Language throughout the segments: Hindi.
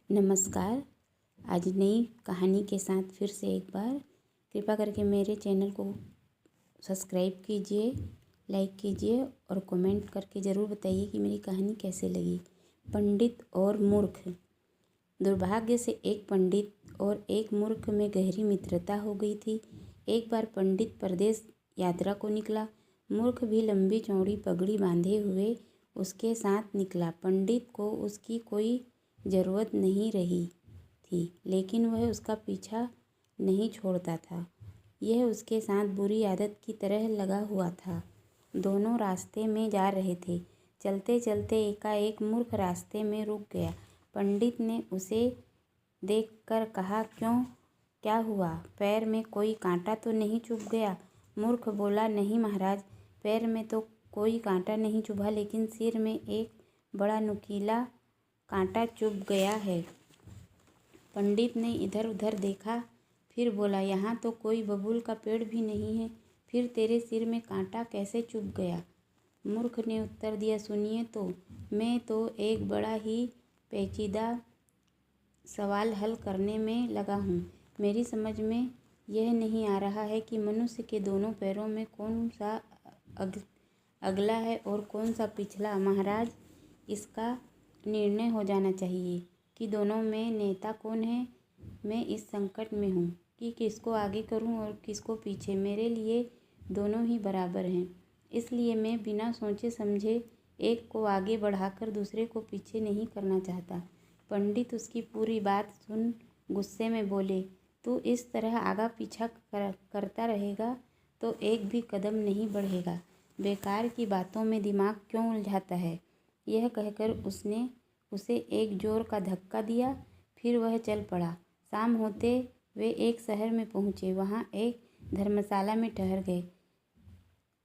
नमस्कार। आज नई कहानी के साथ फिर से एक बार कृपा करके मेरे चैनल को सब्सक्राइब कीजिए, लाइक कीजिए और कमेंट करके ज़रूर बताइए कि मेरी कहानी कैसे लगी। पंडित और मूर्ख। दुर्भाग्य से एक पंडित और एक मूर्ख में गहरी मित्रता हो गई थी। एक बार पंडित परदेश यात्रा को निकला। मूर्ख भी लंबी चौड़ी पगड़ी बांधे हुए उसके साथ निकला। पंडित को उसकी कोई ज़रूरत नहीं रही थी, लेकिन वह उसका पीछा नहीं छोड़ता था। यह उसके साथ बुरी आदत की तरह लगा हुआ था। दोनों रास्ते में जा रहे थे। चलते चलते एकाएक मूर्ख रास्ते में रुक गया। पंडित ने उसे देखकर कहा, क्यों, क्या हुआ? पैर में कोई कांटा तो नहीं चुभ गया? मूर्ख बोला, नहीं महाराज, पैर में तो कोई कांटा नहीं चुभा, लेकिन सिर में एक बड़ा नुकीला कांटा चुभ गया है। पंडित ने इधर उधर देखा, फिर बोला, यहाँ तो कोई बबूल का पेड़ भी नहीं है, फिर तेरे सिर में कांटा कैसे चुभ गया? मूर्ख ने उत्तर दिया, सुनिए तो, मैं तो एक बड़ा ही पेचीदा सवाल हल करने में लगा हूँ। मेरी समझ में यह नहीं आ रहा है कि मनुष्य के दोनों पैरों में कौन सा अगला है और कौन सा पिछला। महाराज, इसका निर्णय हो जाना चाहिए कि दोनों में नेता कौन है। मैं इस संकट में हूँ कि किसको आगे करूँ और किसको पीछे। मेरे लिए दोनों ही बराबर हैं, इसलिए मैं बिना सोचे समझे एक को आगे बढ़ाकर दूसरे को पीछे नहीं करना चाहता। पंडित उसकी पूरी बात सुन गुस्से में बोले, तू इस तरह आगा पीछा करता रहेगा तो एक भी कदम नहीं बढ़ेगा। बेकार की बातों में दिमाग क्यों उलझाता है? यह कहकर उसने उसे एक जोर का धक्का दिया। फिर वह चल पड़ा। शाम होते वे एक शहर में पहुँचे। वहाँ एक धर्मशाला में ठहर गए।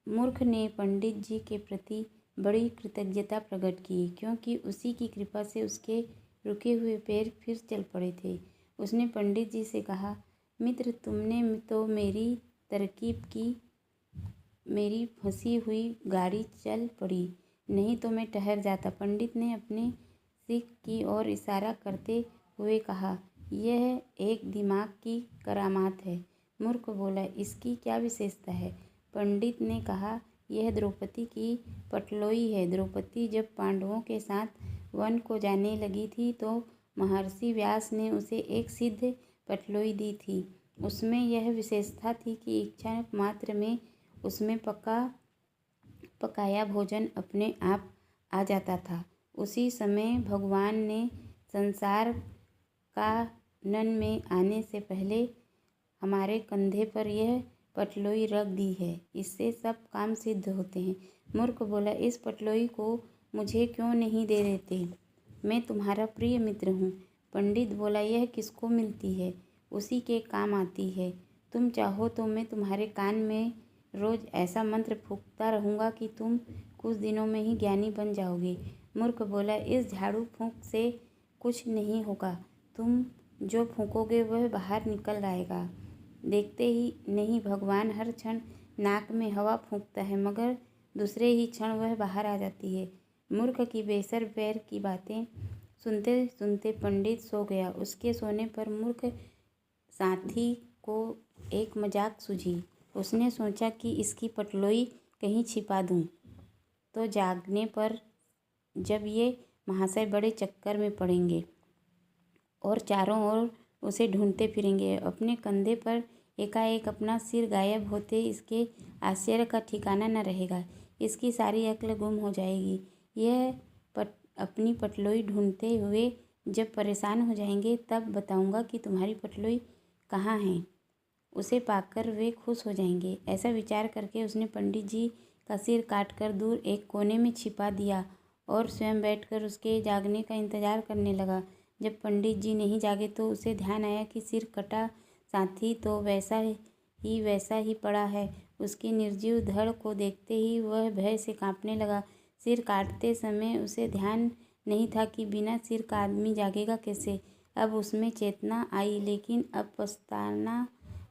मूर्ख ने पंडित जी के प्रति बड़ी कृतज्ञता प्रकट की, क्योंकि उसी की कृपा से उसके रुके हुए पैर फिर चल पड़े थे। उसने पंडित जी से कहा, मित्र, तुमने तो मेरी तरकीब की, मेरी फंसी हुई गाड़ी चल पड़ी, नहीं तो मैं ठहर जाता। पंडित ने अपने सिर की ओर इशारा करते हुए कहा, यह एक दिमाग की करामात है। मूर्ख बोला, इसकी क्या विशेषता है? पंडित ने कहा, यह द्रौपदी की पटलोई है। द्रौपदी जब पांडवों के साथ वन को जाने लगी थी तो महर्षि व्यास ने उसे एक सिद्ध पटलोई दी थी। उसमें यह विशेषता थी कि इच्छा मात्र में उसमें पकाया भोजन अपने आप आ जाता था। उसी समय भगवान ने संसार कानन में आने से पहले हमारे कंधे पर यह पटलोई रख दी है। इससे सब काम सिद्ध होते हैं। मूर्ख बोला, इस पटलोई को मुझे क्यों नहीं दे देते? मैं तुम्हारा प्रिय मित्र हूँ। पंडित बोला, यह किसको मिलती है? उसी के काम आती है। तुम चाहो तो मैं तुम्हारे कान में रोज़ ऐसा मंत्र फूंकता रहूँगा कि तुम कुछ दिनों में ही ज्ञानी बन जाओगे। मूर्ख बोला, इस झाड़ू फूंक से कुछ नहीं होगा। तुम जो फूंकोगे वह बाहर निकल आएगा। देखते ही नहीं, भगवान हर क्षण नाक में हवा फूंकता है, मगर दूसरे ही क्षण वह बाहर आ जाती है। मूर्ख की बेसर पैर की बातें सुनते सुनते पंडित सो गया। उसके सोने पर मूर्ख साथी को एक मजाक सूझी। उसने सोचा कि इसकी पटलोई कहीं छिपा दूं, तो जागने पर जब ये महाशय बड़े चक्कर में पड़ेंगे और चारों ओर उसे ढूंढते फिरेंगे। अपने कंधे पर एकाएक अपना सिर गायब होते इसके आश्चर्य का ठिकाना न रहेगा। इसकी सारी अक्ल गुम हो जाएगी। यह अपनी पटलोई ढूंढते हुए जब परेशान हो जाएंगे तब बताऊंगा कि तुम्हारी पटलोई कहाँ है। उसे पाकर वे खुश हो जाएंगे। ऐसा विचार करके उसने पंडित जी का सिर काटकर दूर एक कोने में छिपा दिया और स्वयं बैठकर उसके जागने का इंतजार करने लगा। जब पंडित जी नहीं जागे तो उसे ध्यान आया कि सिर कटा साथी तो वैसा ही पड़ा है। उसकी निर्जीव धड़ को देखते ही वह भय से कांपने लगा। सिर काटते समय उसे ध्यान नहीं था कि बिना सिर का आदमी जागेगा कैसे। अब उसमें चेतना आई, लेकिन अब पछताना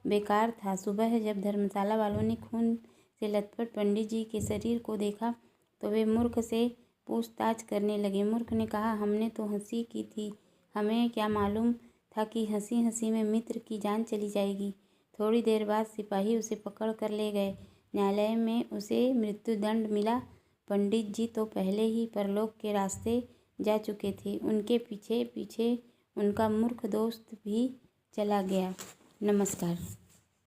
बेकार था। सुबह जब धर्मशाला वालों ने खून से लथपथ पंडित जी के शरीर को देखा तो वे मूर्ख से पूछताछ करने लगे। मूर्ख ने कहा, हमने तो हंसी की थी, हमें क्या मालूम था कि हंसी हंसी में मित्र की जान चली जाएगी। थोड़ी देर बाद सिपाही उसे पकड़ कर ले गए। न्यायालय में उसे मृत्युदंड मिला। पंडित जी तो पहले ही परलोक के रास्ते जा चुके थे। उनके पीछे पीछे उनका मूर्ख दोस्त भी चला गया। नमस्कार।